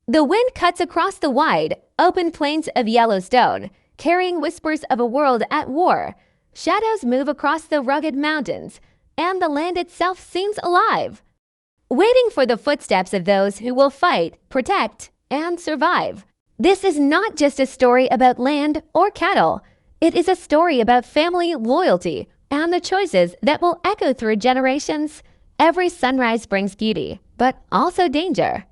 The wind cuts across the wide, open plains of Yellowstone, carrying whispers of a world at war. Shadows move across the rugged mountains, and the land itself seems alive, waiting for the footsteps of those who will fight, protect, and survive. This is not just a story about land or cattle. It is a story about family loyalty and the choices that will echo through generations. Every sunrise brings beauty, but also danger.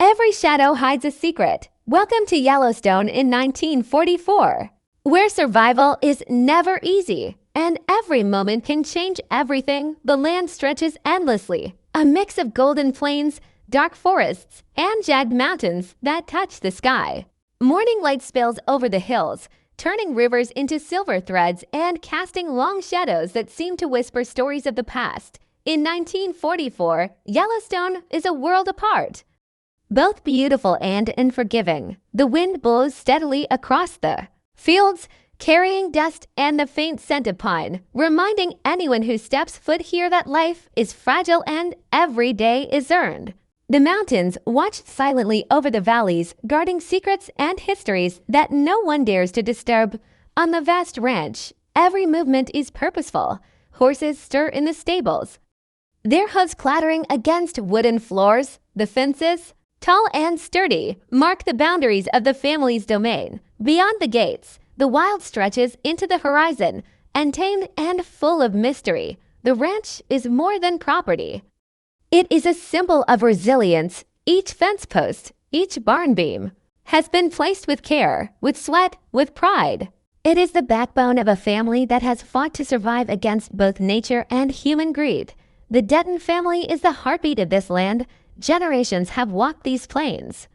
Every shadow hides a secret. Welcome to Yellowstone in 1944, where survival is never easy, and every moment can change everything. The land stretches endlessly, a mix of golden plains, dark forests, and jagged mountains that touch the sky. Morning light spills over the hills, turning rivers into silver threads and casting long shadows that seem to whisper stories of the past. In 1944, Yellowstone is a world apart, both beautiful and unforgiving. The wind blows steadily across the fields, carrying dust and the faint scent of pine, reminding anyone who steps foot here that life is fragile and every day is earned. The mountains watch silently over the valleys, guarding secrets and histories that no one dares to disturb. On the vast ranch, every movement is purposeful. Horses stir in the stables, their hooves clattering against wooden floors. The fences, tall and sturdy, mark the boundaries of the family's domain. Beyond the gates, the wild stretches into the horizon, untamed and full of mystery. The ranch is more than property. It is a symbol of resilience. Each fence post, each barn beam, has been placed with care, with sweat, with pride. It is the backbone of a family that has fought to survive against both nature and human greed. The Dutton family is the heartbeat of this land. Generations have walked these plains,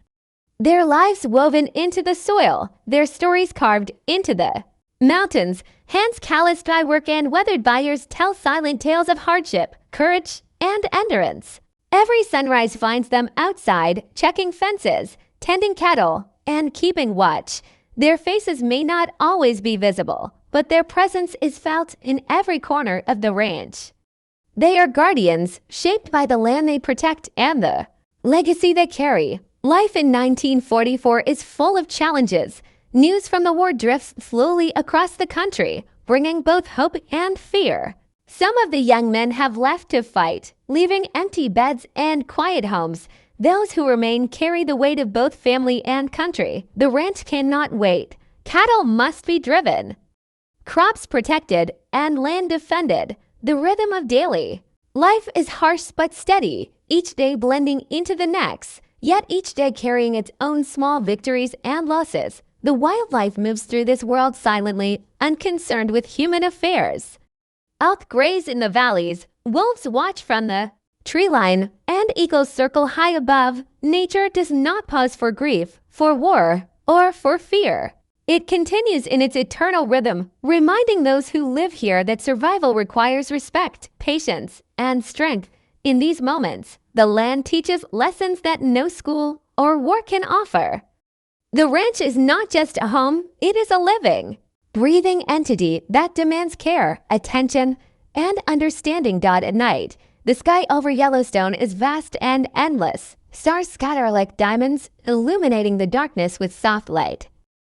their lives woven into the soil, their stories carved into the mountains. Hands calloused by work and weathered by years tell silent tales of hardship, courage, and endurance. Every sunrise finds them outside, checking fences, tending cattle, and keeping watch. Their faces may not always be visible, but their presence is felt in every corner of the ranch. They are guardians, shaped by the land they protect and the legacy they carry. Life in 1944 is full of challenges. News from the war drifts slowly across the country, bringing both hope and fear. Some of the young men have left to fight, leaving empty beds and quiet homes. Those who remain carry the weight of both family and country. The ranch cannot wait. Cattle must be driven, crops protected, and land defended. The rhythm of daily life is harsh but steady, each day blending into the next, yet each day carrying its own small victories and losses. The wildlife moves through this world silently, unconcerned with human affairs. Elk graze in the valleys, wolves watch from the tree line, and eagles circle high above. Nature does not pause for grief, for war, or for fear. It continues in its eternal rhythm, reminding those who live here that survival requires respect, patience, and strength. In these moments, the land teaches lessons that no school or war can offer. The ranch is not just a home, it is a living, breathing entity that demands care, attention, and understanding. At night, the sky over Yellowstone is vast and endless. Stars scatter like diamonds, illuminating the darkness with soft light.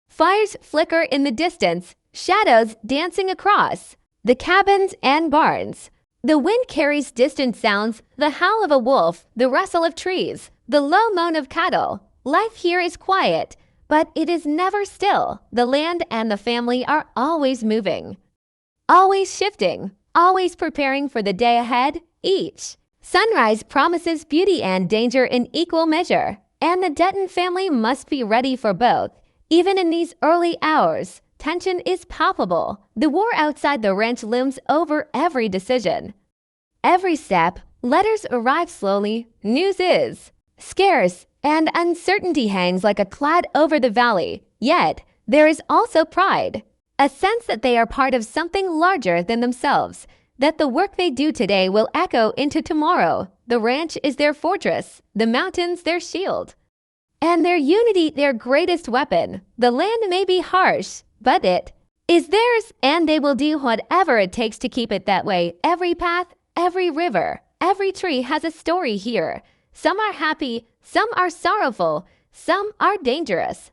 Fires flicker in the distance, shadows dancing across the cabins and barns. The wind carries distant sounds, the howl of a wolf, the rustle of trees, the low moan of cattle. Life here is quiet, but it is never still. The land and the family are always moving, always shifting, always preparing for the day ahead. Each sunrise promises beauty and danger in equal measure, and the Dutton family must be ready for both. Even in these early hours, tension is palpable. The war outside the ranch looms over every decision. Every step, letters arrive slowly, news is scarce, and uncertainty hangs like a cloud over the valley. Yet, there is also pride, a sense that they are part of something larger than themselves, that the work they do today will echo into tomorrow. The ranch is their fortress, the mountains their shield, and their unity their greatest weapon. The land may be harsh, but it is theirs, and they will do whatever it takes to keep it that way. Every path, every river, every tree has a story here. Some are happy, some are sorrowful, some are dangerous.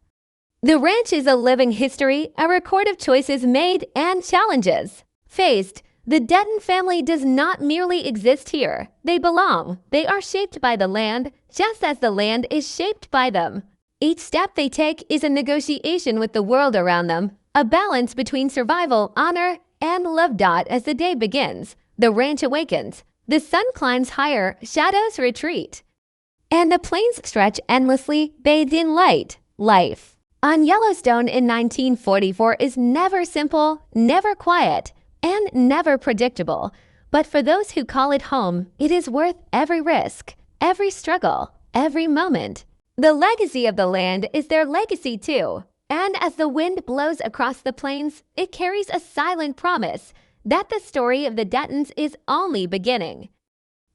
The ranch is a living history, a record of choices made and challenges faced. The Dutton family does not merely exist here. They belong. They are shaped by the land, just as the land is shaped by them. Each step they take is a negotiation with the world around them, a balance between survival, honor, and love. As the day begins, the ranch awakens. The sun climbs higher, shadows retreat, and the plains stretch endlessly, bathed in light. Life on Yellowstone in 1944 is never simple, never quiet, and never predictable. But for those who call it home, it is worth every risk, every struggle, every moment. The legacy of the land is their legacy too. And as the wind blows across the plains, it carries a silent promise that the story of the Duttons is only beginning,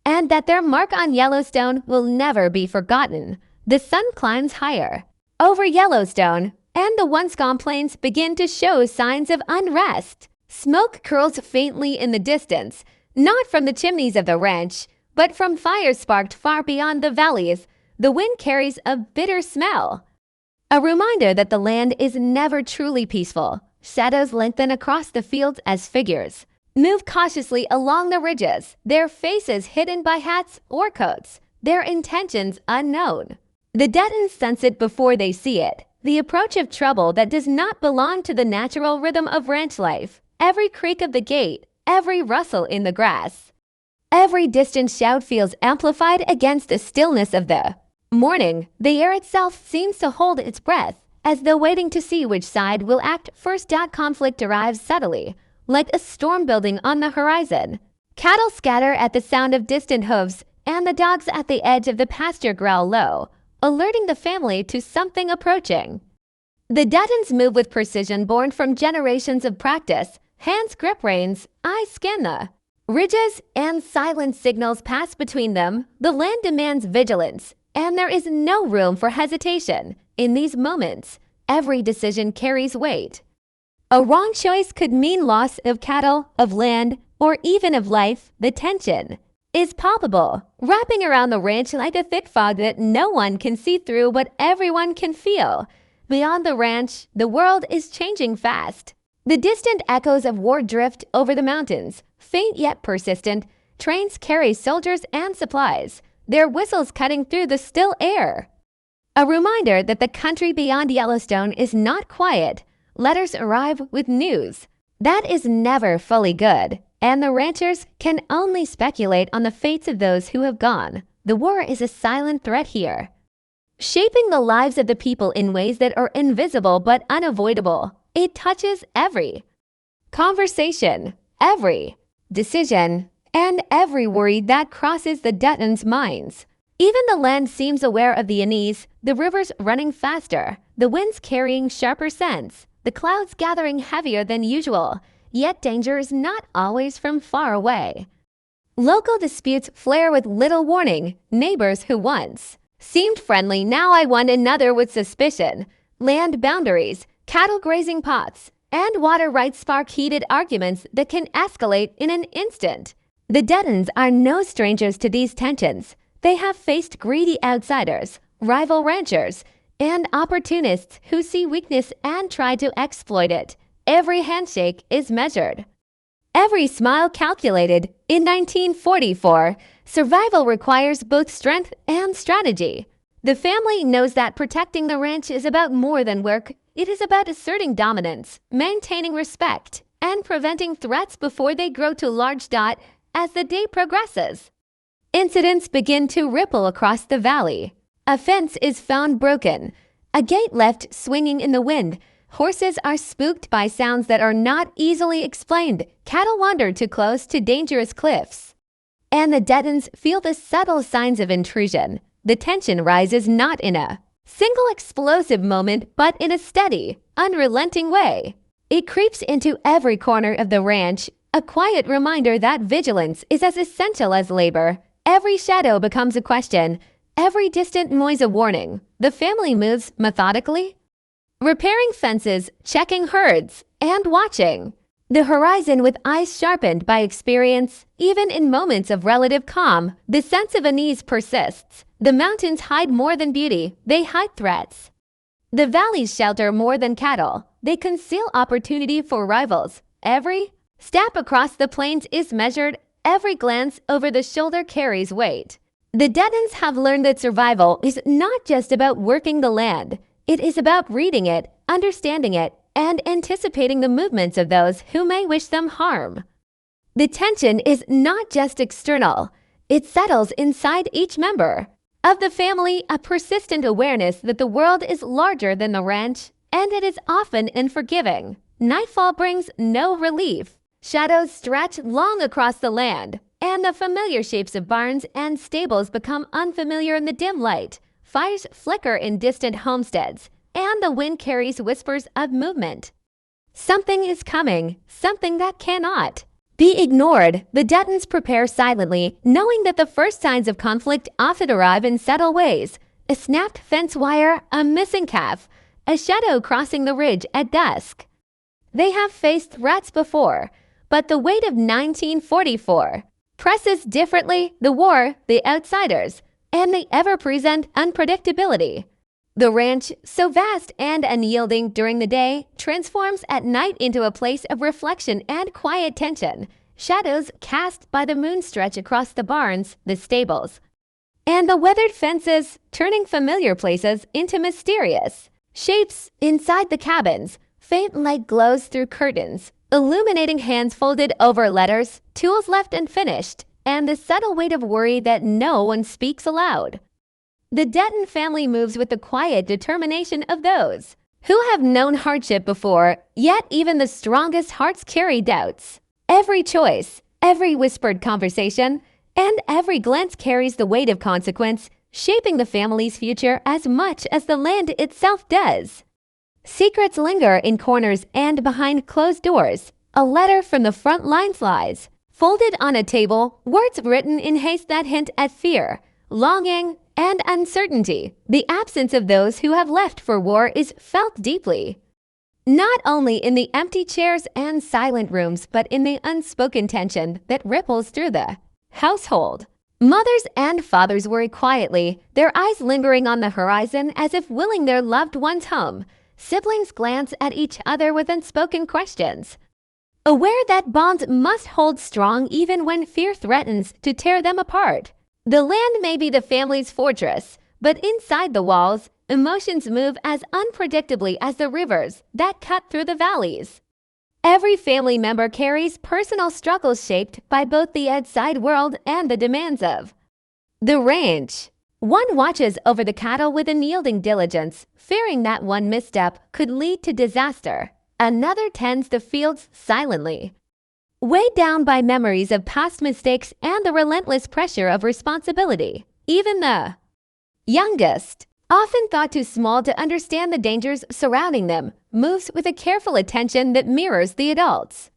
and that their mark on Yellowstone will never be forgotten. The sun climbs higher over Yellowstone, and the once-gone plains begin to show signs of unrest. Smoke curls faintly in the distance, not from the chimneys of the ranch, but from fires sparked far beyond the valleys. The wind carries a bitter smell, a reminder that the land is never truly peaceful. Shadows lengthen across the fields as figures move cautiously along the ridges, their faces hidden by hats or coats, their intentions unknown. The Duttons sense it before they see it, the approach of trouble that does not belong to the natural rhythm of ranch life. Every creak of the gate, every rustle in the grass, every distant shout feels amplified against the stillness of the morning. The air itself seems to hold its breath, as though waiting to see which side will act first. Conflict arrives subtly, like a storm building on the horizon. Cattle scatter at the sound of distant hooves, and the dogs at the edge of the pasture growl low, alerting the family to something approaching. The Duttons move with precision born from generations of practice. Hands grip reins, eyes scan the ridges, and silent signals pass between them. The land demands vigilance, and there is no room for hesitation. In these moments, every decision carries weight. A wrong choice could mean loss of cattle, of land, or even of life. The tension is palpable, wrapping around the ranch like a thick fog that no one can see through but everyone can feel. Beyond the ranch, the world is changing fast. The distant echoes of war drift over the mountains, faint yet persistent. Trains carry soldiers and supplies, their whistles cutting through the still air. A reminder that the country beyond Yellowstone is not quiet. Letters arrive with news that is never fully good, and the ranchers can only speculate on the fates of those who have gone. The war is a silent threat here, shaping the lives of the people in ways that are invisible but unavoidable. It touches every conversation, every decision, and every worry that crosses the Duttons' minds. Even the land seems aware of the unease, the rivers running faster, the winds carrying sharper scents, the clouds gathering heavier than usual. Yet danger is not always from far away. Local disputes flare with little warning. Neighbors who once seemed friendly now eye one another with suspicion. Land boundaries, cattle grazing pots, and water rights spark heated arguments that can escalate in an instant. The Duttons are no strangers to these tensions. They have faced greedy outsiders, rival ranchers, and opportunists who see weakness and try to exploit it. Every handshake is measured, every smile calculated. In 1944, survival requires both strength and strategy. The family knows that protecting the ranch is about more than work. It is about asserting dominance, maintaining respect, and preventing threats before they grow too large. As the day progresses, incidents begin to ripple across the valley. A fence is found broken, a gate left swinging in the wind. Horses are spooked by sounds that are not easily explained. Cattle wander too close to dangerous cliffs, and the Duttons feel the subtle signs of intrusion. The tension rises not in a single explosive moment, but in a steady, unrelenting way. It creeps into every corner of the ranch, a quiet reminder that vigilance is as essential as labor. Every shadow becomes a question, every distant noise a warning. The family moves methodically, repairing fences, checking herds, and watching The horizon with eyes sharpened by experience. Even in moments of relative calm, the sense of unease persists. The mountains hide more than beauty, they hide threats. The valleys shelter more than cattle, they conceal opportunity for rivals. Every step across the plains is measured, every glance over the shoulder carries weight. The Duttons have learned that survival is not just about working the land, it is about reading it, understanding it, and anticipating the movements of those who may wish them harm. The tension is not just external, it settles inside each member of the family, a persistent awareness that the world is larger than the ranch, and it is often unforgiving. Nightfall brings no relief. Shadows stretch long across the land, and the familiar shapes of barns and stables become unfamiliar in the dim light. Fires flicker in distant homesteads, and the wind carries whispers of movement. Something is coming, something that cannot be ignored. The Duttons prepare silently, knowing that the first signs of conflict often arrive in subtle ways. A snapped fence wire, a missing calf, a shadow crossing the ridge at dusk. They have faced threats before, but the weight of 1944 presses differently: the war, the outsiders, and the ever-present unpredictability. The ranch, so vast and unyielding during the day, transforms at night into a place of reflection and quiet tension. Shadows cast by the moon stretch across the barns, the stables, and the weathered fences, turning familiar places into mysterious shapes inside the cabins. Faint light glows through curtains, illuminating hands folded over letters, tools left unfinished, and the subtle weight of worry that no one speaks aloud. The Dutton family moves with the quiet determination of those who have known hardship before, yet even the strongest hearts carry doubts. Every choice, every whispered conversation, and every glance carries the weight of consequence, shaping the family's future as much as the land itself does. Secrets linger in corners and behind closed doors. A letter from the front lines lies, folded on a table, words written in haste that hint at fear, longing, and uncertainty. The absence of those who have left for war is felt deeply, not only in the empty chairs and silent rooms, but in the unspoken tension that ripples through the household. Mothers and fathers worry quietly, their eyes lingering on the horizon as if willing their loved ones home. Siblings glance at each other with unspoken questions, aware that bonds must hold strong even when fear threatens to tear them apart. The land may be the family's fortress, but inside the walls, emotions move as unpredictably as the rivers that cut through the valleys. Every family member carries personal struggles shaped by both the outside world and the demands of the ranch. One watches over the cattle with unyielding diligence, fearing that one misstep could lead to disaster. Another tends the fields silently, weighed down by memories of past mistakes and the relentless pressure of responsibility. Even the youngest, often thought too small to understand the dangers surrounding them, moves with a careful attention that mirrors the adults,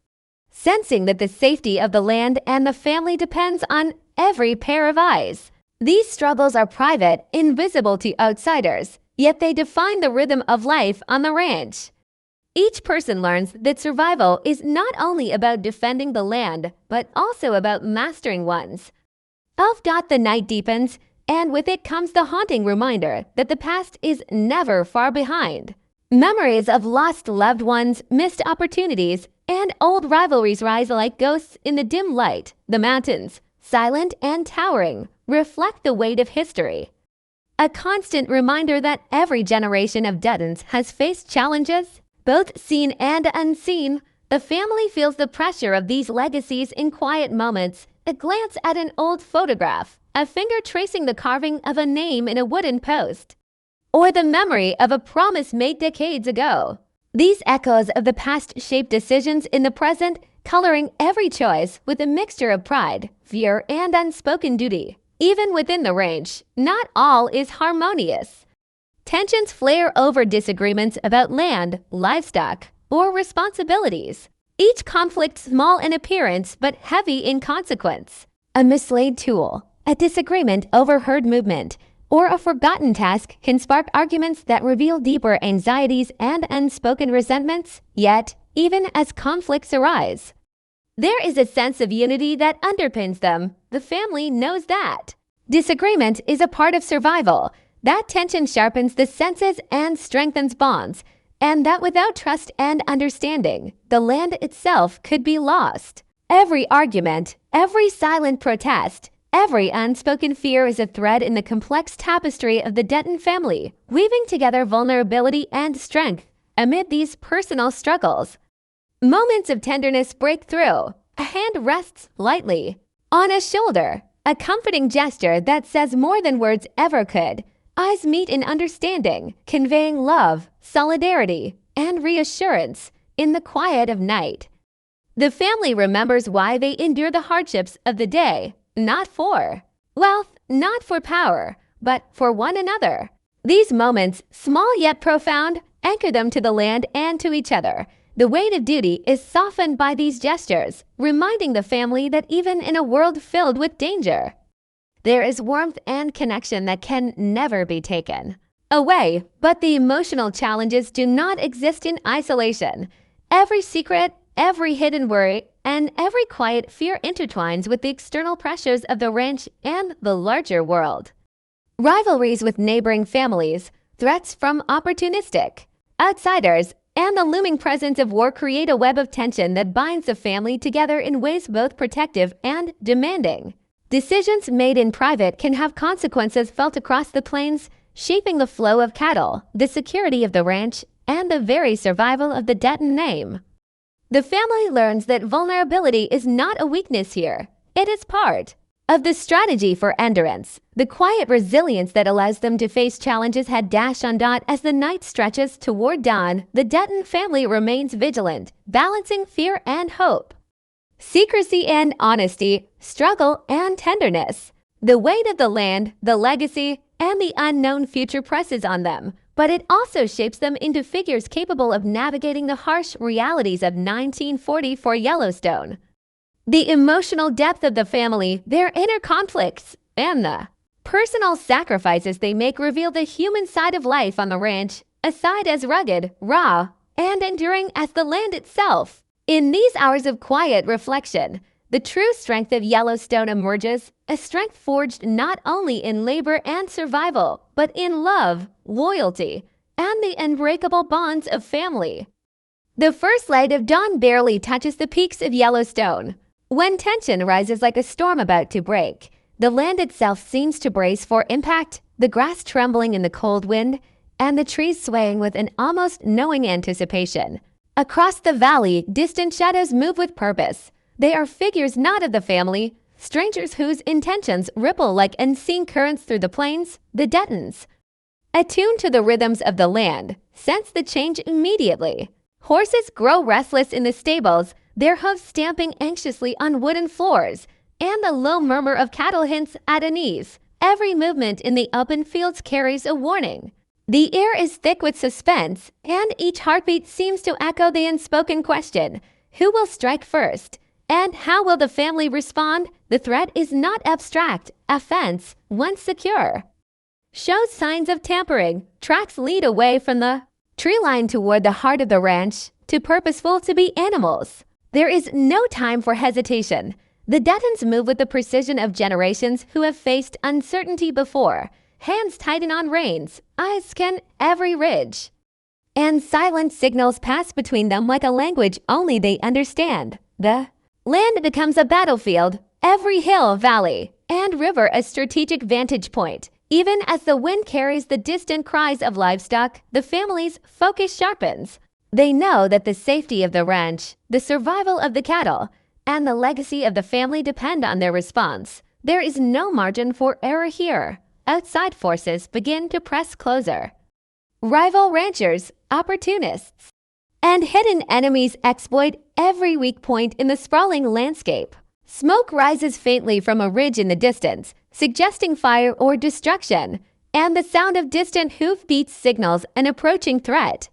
sensing that the safety of the land and the family depends on every pair of eyes. These struggles are private, invisible to outsiders, yet they define the rhythm of life on the ranch. Each person learns that survival is not only about defending the land, but also about mastering one's. The night deepens, and with it comes the haunting reminder that the past is never far behind. Memories of lost loved ones, missed opportunities, and old rivalries rise like ghosts in the dim light. The mountains, silent and towering, reflect the weight of history. A constant reminder that every generation of Duttons has faced challenges, both seen and unseen. The family feels the pressure of these legacies in quiet moments. A glance at an old photograph, a finger tracing the carving of a name in a wooden post, or the memory of a promise made decades ago. These echoes of the past shape decisions in the present, coloring every choice with a mixture of pride, fear, and unspoken duty. Even within the range, not all is harmonious. Tensions flare over disagreements about land, livestock, or responsibilities. Each conflict small in appearance but heavy in consequence. A mislaid tool, a disagreement over herd movement, or a forgotten task can spark arguments that reveal deeper anxieties and unspoken resentments. Yet, even as conflicts arise. There is a sense of unity that underpins them. The family knows that. Disagreement is a part of survival. That tension sharpens the senses and strengthens bonds, and that without trust and understanding, the land itself could be lost. Every argument, every silent protest, every unspoken fear is a thread in the complex tapestry of the Dutton family, weaving together vulnerability and strength amid these personal struggles. Moments of tenderness break through. A hand rests lightly on a shoulder, a comforting gesture that says more than words ever could. Eyes meet in understanding, conveying love, solidarity, and reassurance in the quiet of night. The family remembers why they endure the hardships of the day, not for wealth, not for power, but for one another. These moments, small yet profound, anchor them to the land and to each other. The weight of duty is softened by these gestures, reminding the family that even in a world filled with danger, there is warmth and connection that can never be taken away. But the emotional challenges do not exist in isolation. Every secret, every hidden worry, and every quiet fear intertwines with the external pressures of the ranch and the larger world. Rivalries with neighboring families, threats from opportunistic outsiders, and the looming presence of war create a web of tension that binds the family together in ways both protective and demanding. Decisions made in private can have consequences felt across the plains, shaping the flow of cattle, the security of the ranch, and the very survival of the Dutton name. The family learns that vulnerability is not a weakness here. It is part of the strategy for endurance, the quiet resilience that allows them to face challenges head dash on dot. As the night stretches toward dawn, the Dutton family remains vigilant, balancing fear and hope, secrecy and honesty, struggle and tenderness. The weight of the land, the legacy, and the unknown future presses on them, but it also shapes them into figures capable of navigating the harsh realities of 1944 Yellowstone. The emotional depth of the family, their inner conflicts, and the personal sacrifices they make reveal the human side of life on the ranch, a side as rugged, raw, and enduring as the land itself. In these hours of quiet reflection, the true strength of Yellowstone emerges, a strength forged not only in labor and survival, but in love, loyalty, and the unbreakable bonds of family. The first light of dawn barely touches the peaks of Yellowstone. When tension rises like a storm about to break, the land itself seems to brace for impact, the grass trembling in the cold wind, and the trees swaying with an almost knowing anticipation. Across the valley, distant shadows move with purpose. They are figures not of the family, strangers whose intentions ripple like unseen currents through the plains, the Duttons. Attuned to the rhythms of the land, sense the change immediately. Horses grow restless in the stables, their hooves stamping anxiously on wooden floors, and the low murmur of cattle hints at unease. Every movement in the open fields carries a warning. The air is thick with suspense, and each heartbeat seems to echo the unspoken question: who will strike first? And how will the family respond? The threat is not abstract. A fence, once secure, shows signs of tampering. Tracks lead away from the tree line toward the heart of the ranch, too purposeful to be animals. There is no time for hesitation. The Duttons move with the precision of generations who have faced uncertainty before. Hands tighten on reins, eyes scan every ridge, and silent signals pass between them like a language only they understand. The land becomes a battlefield, every hill, valley, and river a strategic vantage point. Even as the wind carries the distant cries of livestock, the family's focus sharpens. They know that the safety of the ranch, the survival of the cattle, and the legacy of the family depend on their response. There is no margin for error here. Outside forces begin to press closer. Rival ranchers, opportunists, and hidden enemies exploit every weak point in the sprawling landscape. Smoke rises faintly from a ridge in the distance, suggesting fire or destruction, and the sound of distant hoofbeats signals an approaching threat.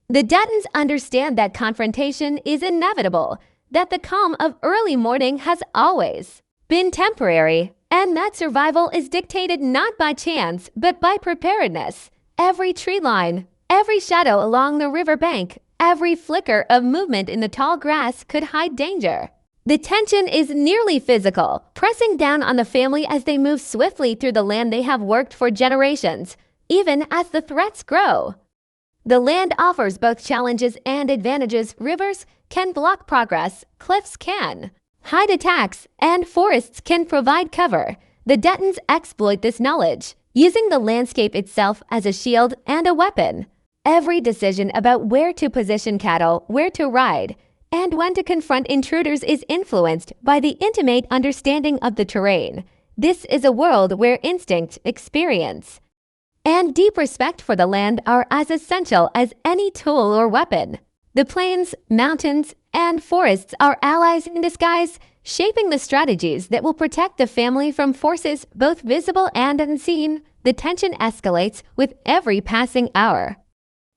The Duttons understand that confrontation is inevitable, that the calm of early morning has always been temporary, and that survival is dictated not by chance, but by preparedness. Every tree line, every shadow along the river bank, every flicker of movement in the tall grass could hide danger. The tension is nearly physical, pressing down on the family as they move swiftly through the land they have worked for generations, even as the threats grow. The land offers both challenges and advantages. Rivers can block progress, cliffs can hide attacks, and forests can provide cover. The Duttons exploit this knowledge, using the landscape itself as a shield and a weapon. Every decision about where to position cattle, where to ride, and when to confront intruders is influenced by the intimate understanding of the terrain. This is a world where instinct, experience, and deep respect for the land are as essential as any tool or weapon. The plains, mountains, and forests are allies in disguise, shaping the strategies that will protect the family from forces both visible and unseen. The tension escalates with every passing hour.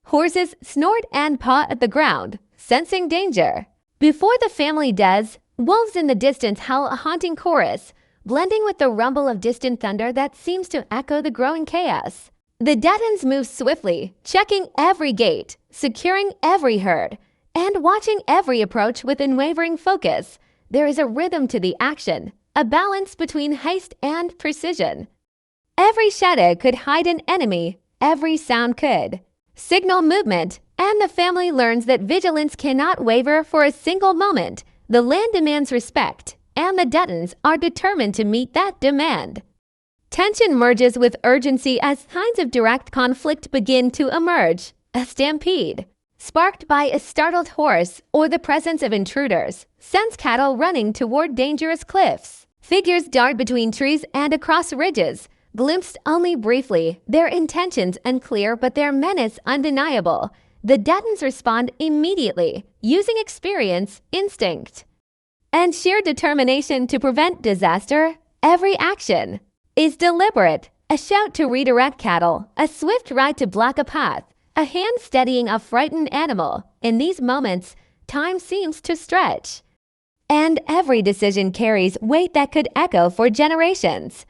Horses snort and paw at the ground, sensing danger. Before the family does, wolves in the distance howl a haunting chorus, blending with the rumble of distant thunder that seems to echo the growing chaos. The Duttons move swiftly, checking every gate, securing every herd, and watching every approach with unwavering focus. There is a rhythm to the action, a balance between haste and precision. Every shadow could hide an enemy, every sound could signal movement, and the family learns that vigilance cannot waver for a single moment. The land demands respect, and the Duttons are determined to meet that demand. Tension merges with urgency as signs of direct conflict begin to emerge. A stampede, sparked by a startled horse or the presence of intruders, sends cattle running toward dangerous cliffs. Figures dart between trees and across ridges, glimpsed only briefly, their intentions unclear but their menace undeniable. The Duttons respond immediately, using experience, instinct, and sheer determination to prevent disaster. Every action is deliberate, a shout to redirect cattle, a swift ride to block a path, a hand steadying a frightened animal. In these moments, time seems to stretch, and every decision carries weight that could echo for generations.